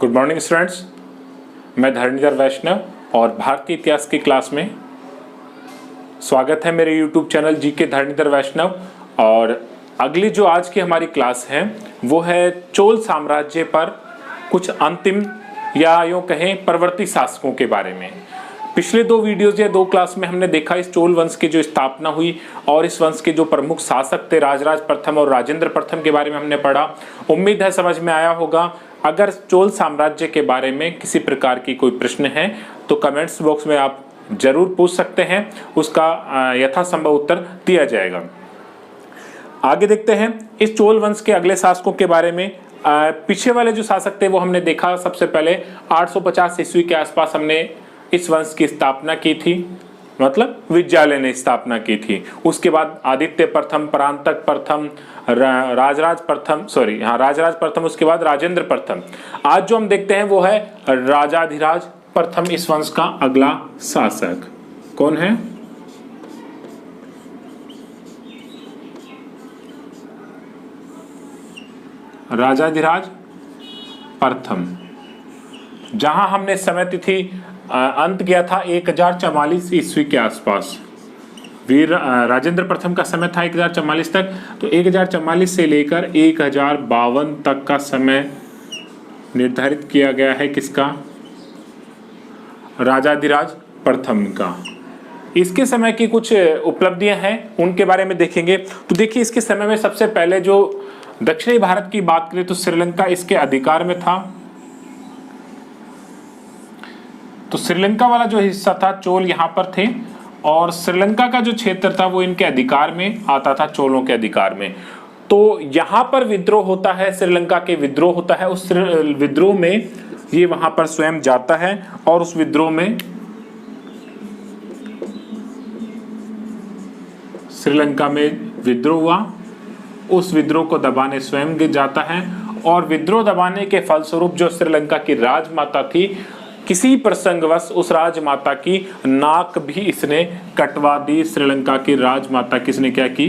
Good morning students, मैं धरणीधर वैष्णव और भारतीय इतिहास की क्लास में स्वागत है मेरे यूट्यूब चैनल जीके धरणीधर वैष्णव। और अगली जो आज की हमारी क्लास है वो है चोल साम्राज्य पर कुछ अंतिम या यूँ कहें परवर्ती शासकों के बारे में। पिछले दो वीडियोज या दो क्लास में हमने देखा इस चोल वंश की जो स्थापना हुई और इस वंश के जो प्रमुख शासक थे राजराज प्रथम और राजेंद्र प्रथम के बारे में हमने पढ़ा। उम्मीद है समझ में आया होगा। अगर चोल साम्राज्य के बारे में किसी प्रकार की कोई प्रश्न है तो कमेंट्स बॉक्स में आप जरूर पूछ सकते हैं, उसका यथासंभव उत्तर दिया जाएगा। आगे देखते हैं इस चोल वंश के अगले शासकों के बारे में। पीछे वाले जो शासक थे वो हमने देखा। सबसे पहले 850 ईस्वी के आसपास हमने इस वंश की स्थापना की थी, मतलब विद्यालय ने स्थापना की थी। उसके बाद आदित्य प्रथम, परांतक प्रथम, राजराज प्रथम, उसके बाद राजेंद्र प्रथम। आज जो हम देखते हैं वो है राजाधिराज प्रथम, इस वंश का अगला शासक कौन है? राजाधिराज प्रथम। जहां हमने समय तिथि अंत किया था 1044 ईस्वी के आसपास। वीर राजेंद्र प्रथम का समय था 1044 तक, तो 1044 से लेकर 1052 तक का समय निर्धारित किया गया है किसका? राजाधिराज प्रथम का। इसके समय की कुछ उपलब्धियां हैं, उनके बारे में देखेंगे। तो देखिए इसके समय में सबसे पहले जो दक्षिणी भारत की बात करें तो श्रीलंका इसके अधिकार में था। तो श्रीलंका वाला जो हिस्सा था चोल यहाँ पर थे और श्रीलंका का जो क्षेत्र था वो इनके अधिकार में आता था, चोलों के अधिकार में। तो यहाँ पर विद्रोह होता है, श्रीलंका के विद्रोह होता है। उस विद्रोह में ये वहां पर स्वयं जाता है और उस विद्रोह में श्रीलंका में विद्रोह हुआ। उस विद्रोह को दबाने स्वयं जाता है और विद्रोह दबाने के फलस्वरूप जो श्रीलंका की राजमाता थी, किसी प्रसंगवश उस राजमाता की नाक भी इसने कटवा दी। श्रीलंका की राजमाता किसने क्या की?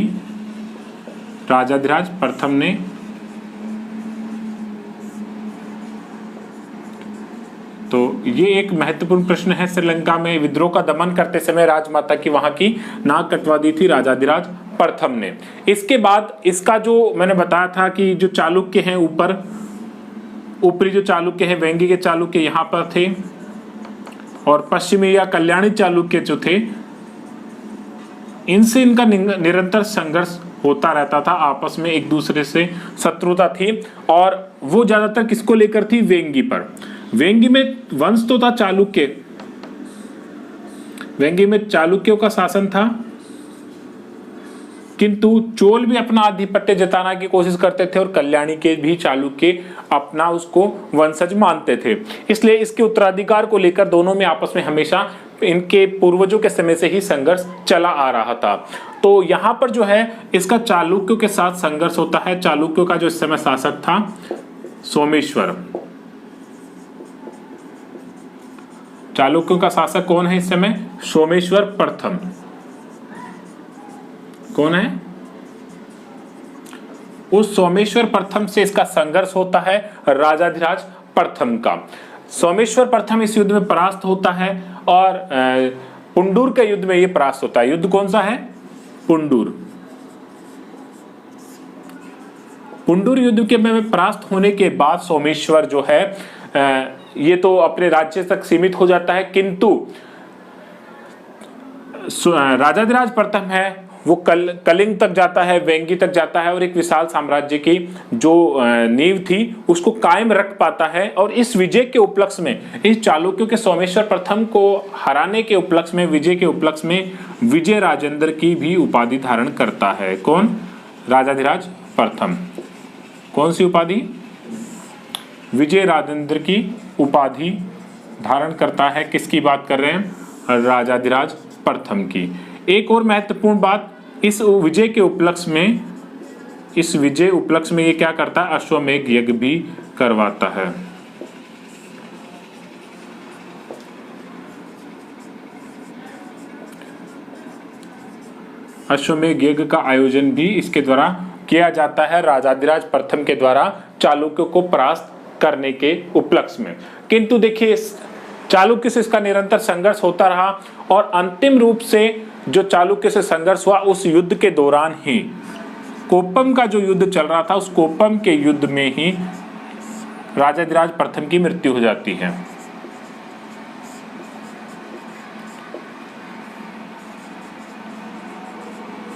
राजाधिराज प्रथम ने। तो ये एक महत्वपूर्ण प्रश्न है। श्रीलंका में विद्रोह का दमन करते समय राजमाता की वहां की नाक कटवा दी थी राजाधिराज प्रथम ने। इसके बाद इसका जो मैंने बताया था कि जो चालुक्य हैं ऊपरी जो चालुक्य हैं, वेंगी के चालुक्य यहाँ पर थे और पश्चिमी या कल्याणी चालुक्य जो थे, इनसे इनका निरंतर संघर्ष होता रहता था। आपस में एक दूसरे से शत्रुता थी और वो ज्यादातर किसको लेकर थी? वेंगी पर। वेंगी में वंश तो था चालुक्य, वेंगी में चालुक्यों का शासन था, किंतु चोल भी अपना आधिपत्य जताने की कोशिश करते थे और कल्याणी के भी चालुक्य अपना उसको वंशज मानते थे। इसलिए इसके उत्तराधिकार को लेकर दोनों में आपस में हमेशा इनके पूर्वजों के समय से ही संघर्ष चला आ रहा था। तो यहाँ पर जो है इसका चालुक्यों के साथ संघर्ष होता है। चालुक्यों का जो इस समय शासक था सोमेश्वर। चालुक्यों का शासक कौन है इस समय? सोमेश्वर प्रथम। कौन है? उस सोमेश्वर प्रथम से इसका संघर्ष होता है राजाधिराज प्रथम का। सोमेश्वर प्रथम इस युद्ध में परास्त होता है और पुंडूर के युद्ध में ये परास्त होता है। युद्ध कौन सा है? पुंडूर। पुंडूर युद्ध के में परास्त होने के बाद सोमेश्वर जो है ये तो अपने राज्य तक सीमित हो जाता है, किंतु राजाधिराज प्रथम है वो कलिंग तक जाता है, वेंगी तक जाता है और एक विशाल साम्राज्य की जो नींव थी उसको कायम रख पाता है। और इस विजय के उपलक्ष्य में, इस चालुक्यों के सोमेश्वर प्रथम को हराने के उपलक्ष्य में, विजय के उपलक्ष्य में विजय राजेंद्र की भी उपाधि धारण करता है। कौन? राजाधिराज प्रथम। कौन सी उपाधि? विजय राजेंद्र की उपाधि धारण करता है। किसकी बात कर रहे हैं? राजाधिराज प्रथम की। एक और महत्वपूर्ण बात, इस विजय के उपलक्ष्य में ये क्या करता है? अश्वमेध यज्ञ भी करवाता है। अश्वमेध यज्ञ का आयोजन भी इसके द्वारा किया जाता है, राजाधिराज प्रथम के द्वारा चालुक्यों को परास्त करने के उपलक्ष्य में। किंतु देखिए चालुक्य से इसका निरंतर संघर्ष होता रहा और अंतिम रूप से जो चालुक्य से संघर्ष हुआ उस युद्ध के दौरान ही, कोप्पम का जो युद्ध चल रहा था, उस कोप्पम के युद्ध में ही राजाधिराज प्रथम की मृत्यु हो जाती है।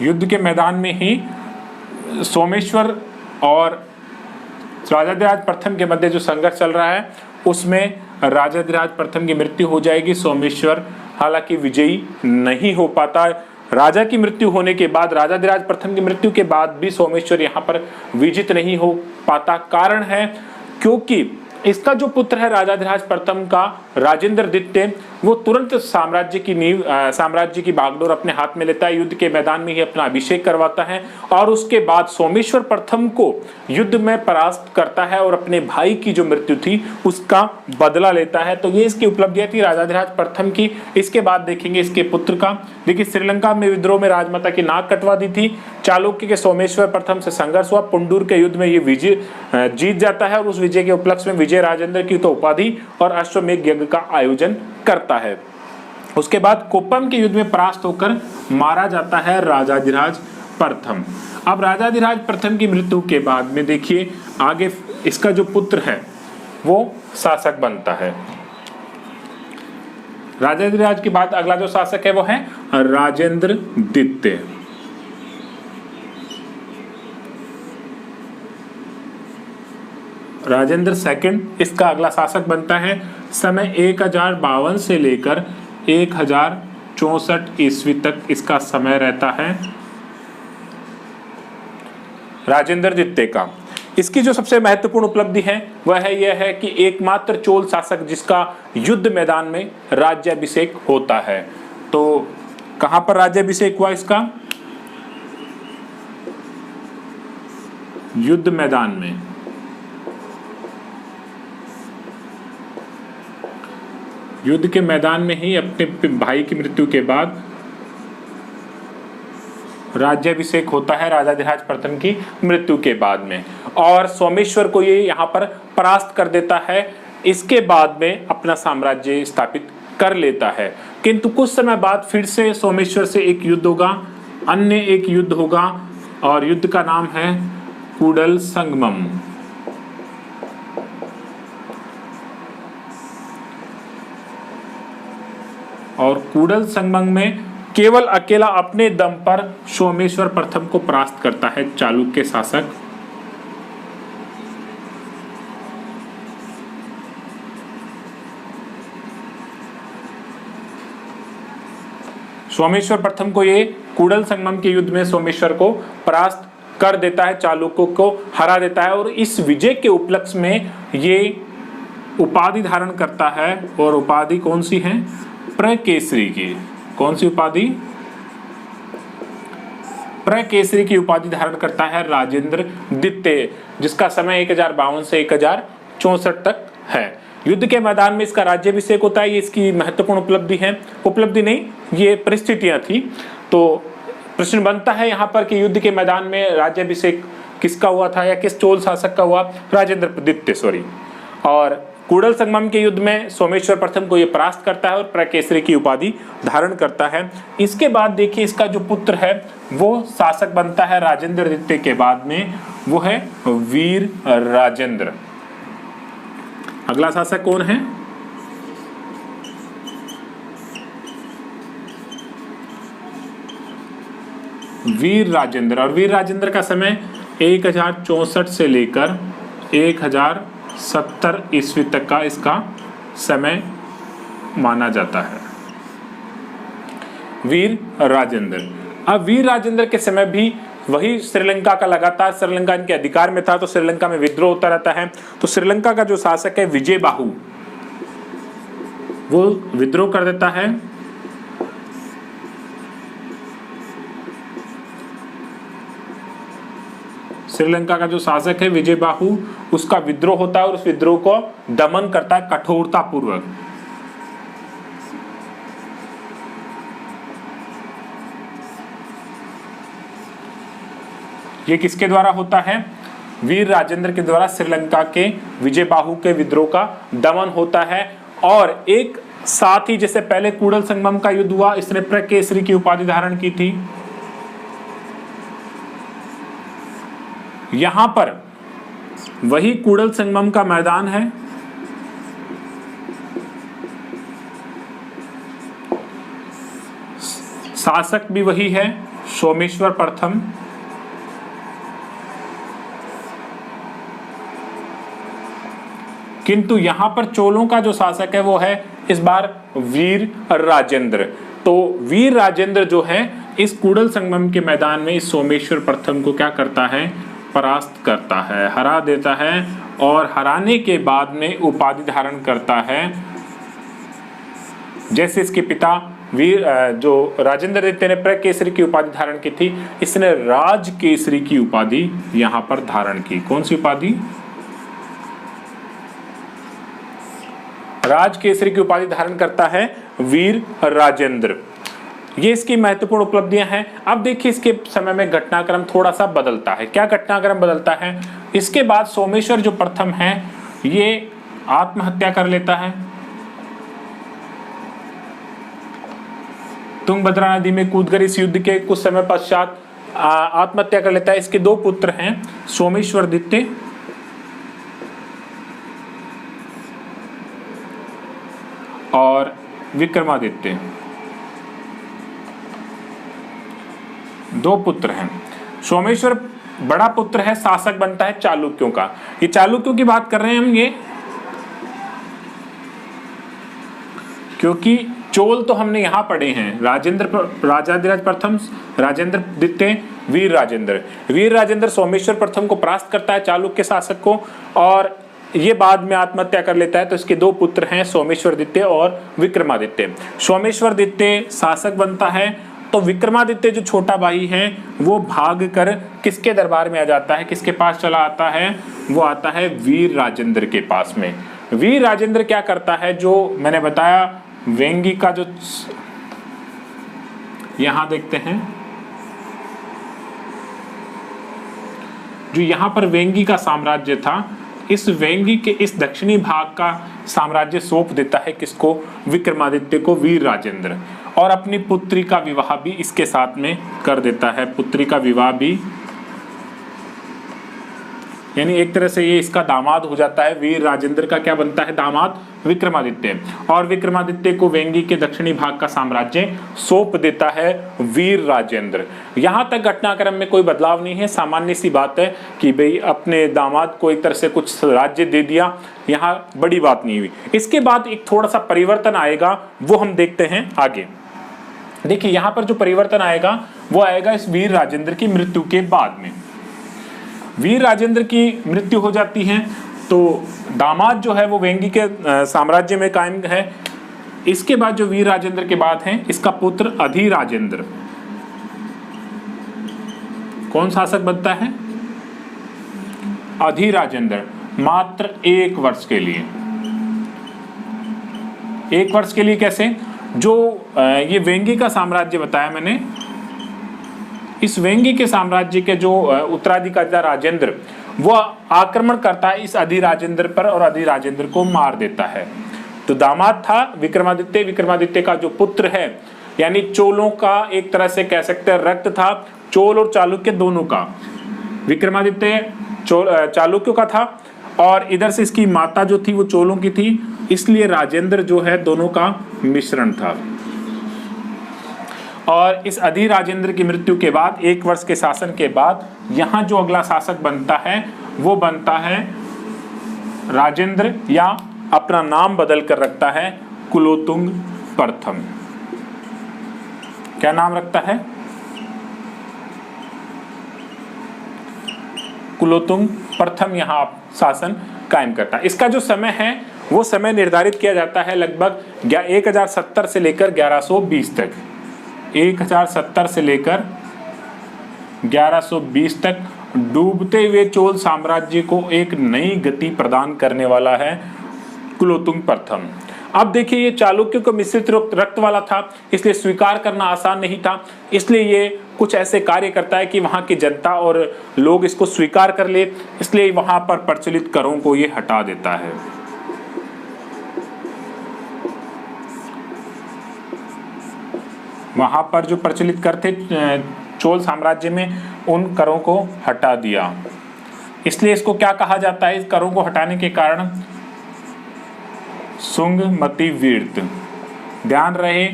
युद्ध के मैदान में ही सोमेश्वर और राजाधिराज प्रथम के मध्य जो संघर्ष चल रहा है उसमें राजाधिराज प्रथम की मृत्यु हो जाएगी। सोमेश्वर हालांकि विजयी नहीं हो पाता। राजा की मृत्यु होने के बाद, राजाधिराज प्रथम की मृत्यु के बाद भी सोमेश्वर यहाँ पर विजित नहीं हो पाता। कारण है क्योंकि इसका जो पुत्र है राजाधिराज प्रथम का, राजेंद्र द्वितीय, वो तुरंत साम्राज्य की नींव, साम्राज्य की बागडोर अपने हाथ में लेता है। युद्ध के मैदान में ही अपना अभिषेक करवाता है और उसके बाद सोमेश्वर प्रथम को युद्ध में परास्त करता है और अपने भाई की जो मृत्यु थी उसका बदला लेता है। तो ये इसकी उपलब्धियां थी राजाधिराज प्रथम की। इसके बाद देखेंगे इसके पुत्र का। देखिए श्रीलंका में विद्रोह में राजमाता की नाक कटवा दी थी। चालुक्य के सोमेश्वर प्रथम से संघर्ष हुआ। पुंडूर के युद्ध में ये विजय जीत जाता है और उस विजय के उपलक्ष्य में विजय राजेंद्र की तो उपाधि और अश्वमेध यज्ञ का आयोजन करता है। उसके बाद कोप्पम के युद्ध में परास्त होकर मारा जाता है राजाधिराज प्रथम। अब राजाधिराज प्रथम की मृत्यु के बाद में देखिए आगे इसका जो पुत्र है वो शासक बनता है। राजाधिराज के बाद अगला जो शासक है वो है राजेंद्र द्वितीय। राजेंद्र सेकंड इसका अगला शासक बनता है। समय 1052 से लेकर 1064 ईस्वी तक इसका समय रहता है राजेंद्र द्वितीय का। इसकी जो सबसे महत्वपूर्ण उपलब्धि है वह है यह है कि एकमात्र चोल शासक जिसका युद्ध मैदान में राज्याभिषेक होता है। तो कहां पर राज्याभिषेक हुआ इसका? युद्ध मैदान में। युद्ध के मैदान में ही अपने भाई की मृत्यु के बाद राज्याभिषेक होता है राजाधिराज प्रथम की मृत्यु के बाद में, और सोमेश्वर को ये यहाँ पर परास्त कर देता है। इसके बाद में अपना साम्राज्य स्थापित कर लेता है। किंतु कुछ समय बाद फिर से सोमेश्वर से एक युद्ध होगा, अन्य एक युद्ध होगा और युद्ध का नाम है कूडल संगमम। और कूडल संगमम में केवल अकेला अपने दम पर सोमेश्वर प्रथम को परास्त करता है चालुक्य शासक। सोमेश्वर प्रथम को ये कूडल संगमम के युद्ध में सोमेश्वर को परास्त कर देता है, चालुक्यों को हरा देता है और इस विजय के उपलक्ष्य में ये उपाधि धारण करता है। और उपाधि कौन सी है? प्रकेसरी की। कौन सी उपाधि? प्रकेसरी की उपाधि धारण करता है राजेंद्र द्वितीय, जिसका समय 1052 से 1064 तक है। युद्ध के मैदान में इसका राज्याभिषेक होता है। ये इसकी महत्वपूर्ण उपलब्धि है। उपलब्धि नहीं, ये परिस्थितियां थी। तो प्रश्न बनता है यहाँ पर कि युद्ध के मैदान में राज्याभिषेक किसका हुआ था या किस चोल शासक का हुआ? राजेंद्र द्वितीय, सॉरी। और कूडल संगमम के युद्ध में सोमेश्वर प्रथम को यह परास्त करता है और प्रकेसरी की उपाधि धारण करता है। इसके बाद देखिए इसका जो पुत्र है वो शासक बनता है राजेंद्र द्वितीय के बाद में, वो है वीर राजेंद्र। अगला शासक कौन है? वीर राजेंद्र। और वीर राजेंद्र का समय 1064 से लेकर 1070 ईस्वी तक का इसका समय माना जाता है। वीर राजेंद्र। अब वीर राजेंद्र के समय भी वही श्रीलंका का लगातार श्रीलंका इनके अधिकार में था, तो श्रीलंका में विद्रोह होता रहता है। तो श्रीलंका का जो शासक है विजय बाहु, वो विद्रोह कर देता है। श्रीलंका का जो शासक है विजय बाहु, उसका विद्रोह होता है और उस विद्रोह को दमन करता है कठोरता पूर्वक। ये किसके द्वारा होता है? वीर राजेंद्र के द्वारा श्रीलंका के विजयबाहु के विद्रोह का दमन होता है। और एक साथ ही जैसे पहले कूडल संगम का युद्ध हुआ, इसने प्रकेसरी की उपाधि धारण की थी, यहां पर वही कूडल संगम का मैदान है। शासक भी वही है, सोमेश्वर प्रथम। किंतु यहां पर चोलों का जो शासक है वो है इस बार वीर राजेंद्र। तो वीर राजेंद्र जो है इस कूडल संगम के मैदान में इस सोमेश्वर प्रथम को क्या करता है, परास्त करता है, हरा देता है। और हराने के बाद में उपाधि धारण करता है, जैसे इसके पिता वीर जो राजेंद्र द्वितीय ने प्रकेसरी की उपाधि धारण की थी, इसने राजकेसरी की उपाधि यहां पर धारण की। कौन सी उपाधि? राजकेसरी की उपाधि धारण करता है वीर राजेंद्र। ये इसकी महत्वपूर्ण उपलब्धियां हैं। अब देखिए इसके समय में घटनाक्रम थोड़ा सा बदलता है। क्या घटनाक्रम बदलता है? इसके बाद सोमेश्वर जो प्रथम है ये आत्महत्या कर लेता है, तुंगभद्रा नदी में कूदकर इस युद्ध के कुछ समय पश्चात आत्महत्या कर लेता है। इसके दो पुत्र हैं, सोमेश्वर द्वितीय और विक्रमादित्य, दो पुत्र हैं। सोमेश्वर बड़ा पुत्र है, शासक बनता है चालुक्यों का। ये चालुक्यों की बात कर रहे हैं हम ये, क्योंकि चोल तो हमने यहां पढ़े हैं, राजाधिराज प्रथम, राजेंद्र द्वितीय, वीर राजेंद्र। वीर राजेंद्र सोमेश्वर प्रथम को परास्त करता है, चालुक्य शासक को, और ये बाद में आत्महत्या कर लेता है। तो इसके दो पुत्र हैं, सोमेश्वर द्वितीय और विक्रमादित्य। सोमेश्वर द्वितीय शासक बनता है, तो विक्रमादित्य जो छोटा भाई है वो भाग कर किसके दरबार में आ जाता है, किसके पास चला आता है? वो आता है वीर राजेंद्र के पास में। वीर राजेंद्र क्या करता है, जो मैंने बताया वेंगी का जो यहां देखते हैं, जो यहां पर वेंगी का साम्राज्य था, इस वेंगी के इस दक्षिणी भाग का साम्राज्य सौंप देता है किसको? विक्रमादित्य को, वीर राजेंद्र। और अपनी पुत्री का विवाह भी इसके साथ में कर देता है। पुत्री का विवाह भी, यानी एक तरह से ये इसका दामाद हो जाता है। वीर राजेंद्र का क्या बनता है? दामाद विक्रमादित्य। और विक्रमादित्य को वेंगी के दक्षिणी भाग का साम्राज्य सौंप देता है वीर राजेंद्र। यहां तक घटनाक्रम में कोई बदलाव नहीं है, सामान्य सी बात है कि भाई अपने दामाद को एक तरह से कुछ राज्य दे दिया, यहाँ बड़ी बात नहीं हुई। इसके बाद एक थोड़ा सा परिवर्तन आएगा, वो हम देखते हैं आगे। देखिए यहाँ पर जो परिवर्तन आएगा वो आएगा इस वीर राजेंद्र की मृत्यु के बाद में। वीर राजेंद्र की मृत्यु हो जाती है तो दामाद जो है वो वेंगी के साम्राज्य में कायम है। इसके बाद जो वीर राजेंद्र के बाद है इसका पुत्र अधिराजेंद्र, कौन शासक बनता है? अधिराजेंद्र, मात्र 1 वर्ष के लिए। 1 वर्ष के लिए कैसे? जो ये वेंगी का साम्राज्य बताया मैंने, इस वेंगी के साम्राज्य के जो उत्तराधिकारी था राजेंद्र, वो आक्रमण करता है इस अधिराजेंद्र पर और अधिराजेंद्र को मार देता है। तो दामाद था विक्रमादित्य, विक्रमादित्य का जो पुत्र है, यानी चोलों का एक तरह से कह सकते हैं रक्त था, चोल और चालुक्य दोनों का। विक्रमादित्य चालुक्यों का था और इधर से इसकी माता जो थी वो चोलों की थी, इसलिए राजेंद्र जो है दोनों का मिश्रण था। और इस अधिराजेंद्र की मृत्यु के बाद 1 वर्ष के शासन के बाद यहाँ जो अगला शासक बनता है वो बनता है राजेंद्र, या अपना नाम बदल कर रखता है कुलोतुंग प्रथम। क्या नाम रखता है? कुलोतुंग प्रथम यहाँ शासन कायम करता है। इसका जो समय है वो समय निर्धारित किया जाता है लगभग 1070 से लेकर 1120 तक। 1070 से लेकर 1120 तक डूबते हुए चोल साम्राज्य को एक नई गति प्रदान करने वाला है कुलोतुंग प्रथम। अब देखिए ये चालुक्यों को मिश्रित रक्त वाला था, इसलिए स्वीकार करना आसान नहीं था, इसलिए ये कुछ ऐसे कार्य करता है कि वहाँ की जनता और लोग इसको स्वीकार कर ले, इसलिए वहाँ पर प्रचलित करों को ये हटा देता है। वहाँ पर जो प्रचलित कर थे चोल साम्राज्य में, उन करों को हटा दिया। इसलिए इसको क्या कहा जाता है, इस करों को हटाने के कारण? सुंगमति वृत्त। ध्यान रहे,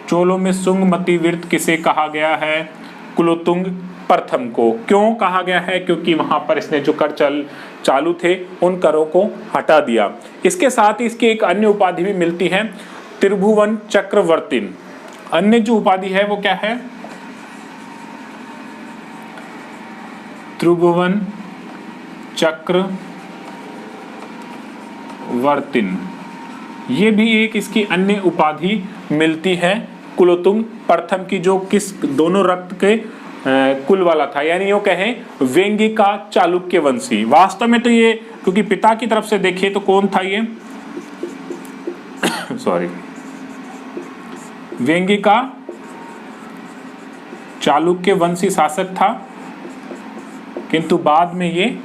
चोलों में सुंगमति वृत्त किसे कहा गया है? कुलोत्तुंग प्रथम को। क्यों कहा गया है? क्योंकि वहां पर इसने जो कर चालू थे उन करों को हटा दिया। इसके साथ ही इसकी एक अन्य उपाधि भी मिलती है, त्रिभुवन चक्रवर्ती। अन्य जो उपाधि है वो क्या है? त्रिभुवन चक्रवर्तीन। ये भी एक इसकी अन्य उपाधि मिलती है कुलोत्तुंग प्रथम की, जो किस दोनों रक्त के कुल वाला था, यानी यो कहें वेंगी का चालुक्य वंशी। वास्तव में तो ये, क्योंकि पिता की तरफ से देखे तो कौन था ये सॉरी, वेंगी का चालुक्य वंशी शासक था, किंतु बाद में ये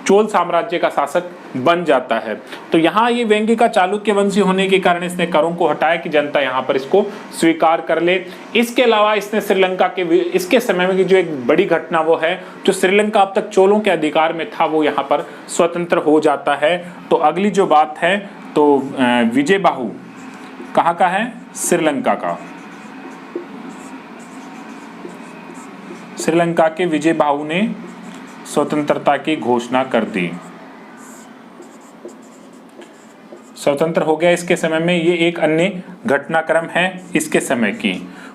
चोल साम्राज्य का शासक बन जाता है। तो यहाँ ये वेंगी का चालुक्य वंशी होने के कारण इसने करों को हटाया कि जनता यहाँ पर इसको स्वीकार कर ले। इसके अलावा इसने श्रीलंका के, इसके समय में जो एक बड़ी घटना वो है, जो श्रीलंका अब तक चोलों के अधिकार में था वो यहाँ पर स्वतंत्र हो जाता है। तो अगली जो बात है तो विजय बाहु कहाँ का है? श्रीलंका का। श्रीलंका के विजय बाहु ने स्वतंत्रता की घोषणा कर दी, स्वतंत्र हो गया इसके समय में। ये एक अन्य घटनाक्रम है इसके समय की।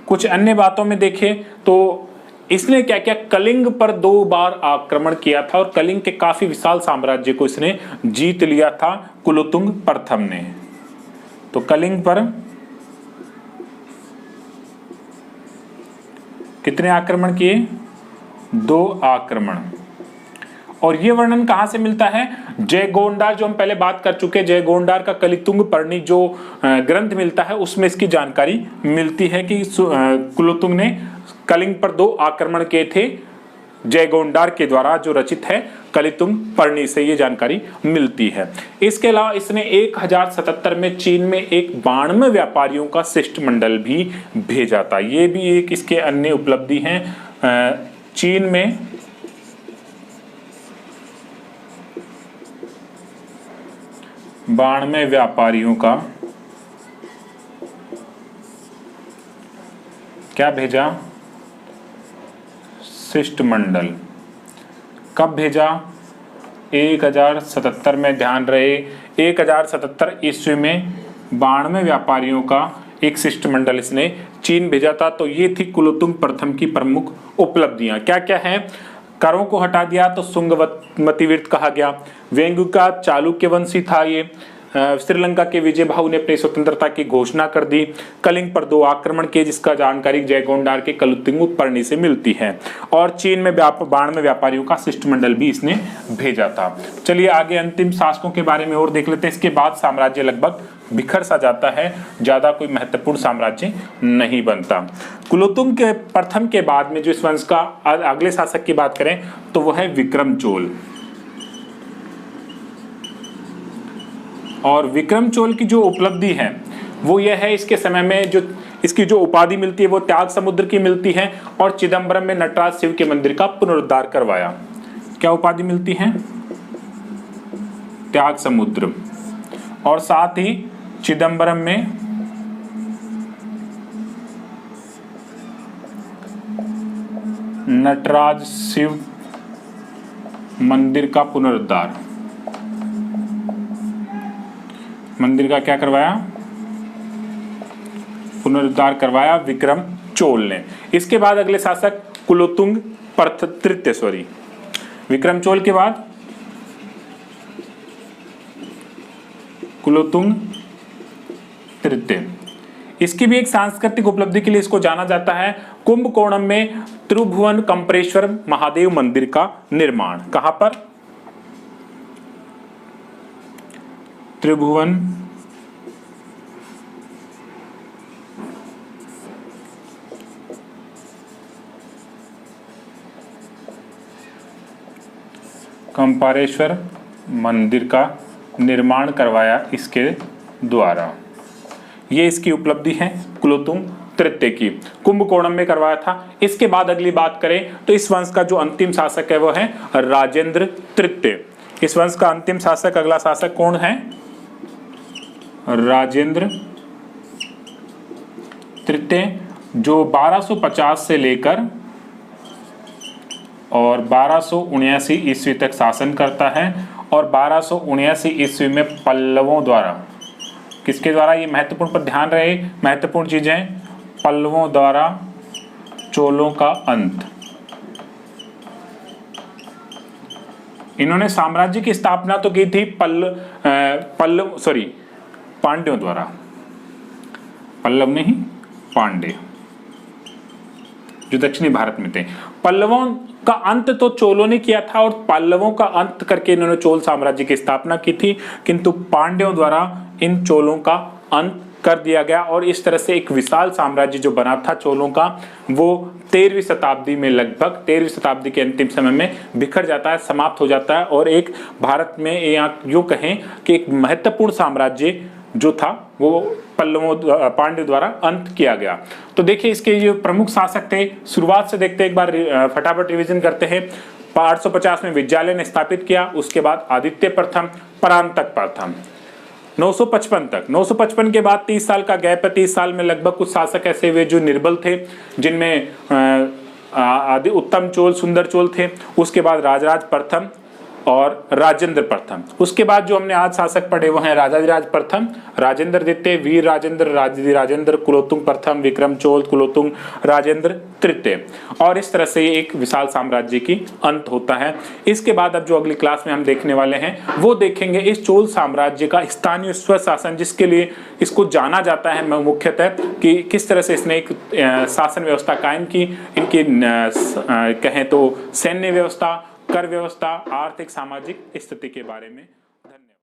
कुछ अन्य बातों में देखें तो इसने क्या क्या, कलिंग पर 2 बार आक्रमण किया था और कलिंग के काफी विशाल साम्राज्य को इसने जीत लिया था कुलोत्तुंग प्रथम ने। तो कलिंग पर कितने आक्रमण किए? 2 आक्रमण। और ये वर्णन कहाँ से मिलता है? जयगोंडार, जो हम पहले बात कर चुके, जयगोंडार का कलितुंग पर्णी जो ग्रंथ मिलता है उसमें इसकी जानकारी मिलती है कि कुलोत्तुंग ने कलिंग पर 2 आक्रमण किए थे जयगोंडार के द्वारा, जो रचित है कलितुंग पर्णी से ये जानकारी मिलती है। इसके अलावा इसने 1077 में चीन में एक 92 व्यापारियों का शिष्टमंडल भी भेजा था। ये भी एक इसके अन्य उपलब्धि है। चीन में बाणवे व्यापारियों का क्या भेजा? शिष्टमंडल। कब भेजा? 1077 में। ध्यान रहे 1077 ईस्वी में 92 व्यापारियों का एक शिष्टमंडल इसने चीन भेजा था। तो ये थी कुलोत्तुंग प्रथम की प्रमुख उपलब्धियां। क्या क्या है? करों को हटा दिया तो सुंगमति वृत्त कहा गया। वेंगु का चालुक्य वंशी था ये। श्रीलंका के विजय बाहु ने अपनी स्वतंत्रता की घोषणा कर दी। कलिंग पर 2 आक्रमण किए, जिसका जानकारी जयगोंडार के कलितुंग पर्णी से मिलती है। और चीन में 92 व्यापारियों का शिष्टमंडल भी इसने भेजा था। चलिए आगे अंतिम शासकों के बारे में और देख लेते हैं। इसके बाद साम्राज्य लगभग बिखर सा जाता है, ज्यादा कोई महत्वपूर्ण साम्राज्य नहीं बनता। कुलोत्तुंग के प्रथम के बाद में जो इस वंश का अगले शासक की बात करें तो वह है विक्रम चोल। और विक्रम चोल की जो उपलब्धि है वो यह है, इसके समय में जो इसकी जो उपाधि मिलती है वो त्याग समुद्र की मिलती है और चिदंबरम में नटराज शिव के मंदिर का पुनरुद्धार करवाया। क्या उपाधि मिलती है? त्याग समुद्र। और साथ ही चिदंबरम में नटराज शिव मंदिर का पुनरुद्धार। मंदिर का क्या करवाया? पुनरुद्धार करवाया विक्रम चोल ने। इसके बाद अगले शासक कुलोत्तुंग तृतीय। विक्रम चोल के बाद कुलोत्तुंग तृतीय। इसकी भी एक सांस्कृतिक उपलब्धि के लिए इसको जाना जाता है। कुंभकोणम में त्रिभुवन कंपरेश्वर महादेव मंदिर का निर्माण। कहां पर? त्रिभुवन कंपारेश्वर मंदिर का निर्माण करवाया इसके द्वारा। ये इसकी उपलब्धि है कुलोत्तुंग तृतीय की। कुंभकोणम में करवाया था। इसके बाद अगली बात करें तो इस वंश का जो अंतिम शासक है वो है राजेंद्र तृतीय। इस वंश का अंतिम शासक, अगला शासक कौन है? राजेंद्र तृतीय, जो 1250 से लेकर और 1279 ईस्वी तक शासन करता है। और 1279 ईस्वी में पल्लवों द्वारा, किसके द्वारा? ये महत्वपूर्ण पर ध्यान रहे, महत्वपूर्ण चीजें, पल्लवों द्वारा चोलों का अंत। इन्होंने साम्राज्य की स्थापना तो की थी पांड्यों द्वारा, पल्लव नहीं पांड्य, जो दक्षिणी भारत में थे। पल्लवों का अंत तो चोलों ने किया था और पल्लवों का अंत करके इन्होंने चोल साम्राज्य की स्थापना की थी, किंतु पांड्यों द्वारा इन चोलों का अंत कर दिया गया। और इस तरह से एक विशाल साम्राज्य जो बना था चोलों का, वो 13वीं शताब्दी में, लगभग 13वीं शताब्दी के अंतिम समय में बिखर जाता है, समाप्त हो जाता है। और एक भारत में या यूं कहें कि एक महत्वपूर्ण साम्राज्य जो था वो पांड्यों द्वारा अंत किया गया। तो देखिए इसके जो प्रमुख शासक थे, शुरुआत से देखते हैं, एक बार फटाफट रिवीजन करते हैं। 850 में विद्यालय ने स्थापित किया, उसके बाद आदित्य प्रथम, परांतक प्रथम, 955 तक। 955 के बाद 30 साल का गैप है। 30 साल में लगभग कुछ शासक ऐसे हुए जो निर्बल थे, जिनमें आदि उत्तम चोल, सुंदर चोल थे। उसके बाद राजराज प्रथम और राजेंद्र प्रथम। उसके बाद जो हमने आज शासक पढ़े वो हैं राजाधिराज प्रथम, राजेंद्र द्वितीय, वीर राजेंद्र, राजेंद्र, कुलोत्तुंग प्रथम, विक्रम चोल, कुलोत्तुंग, राजेंद्र तृतीय। और इस तरह से एक विशाल साम्राज्य की अंत होता है। इसके बाद अब जो अगली क्लास में हम देखने वाले हैं वो देखेंगे इस चोल साम्राज्य का स्थानीय स्वशासन, जिसके लिए इसको जाना जाता है मुख्यतः कि किस तरह से इसने एक शासन व्यवस्था कायम की। इनकी कहें तो सैन्य व्यवस्था, कर व्यवस्था, आर्थिक सामाजिक स्थिति के बारे में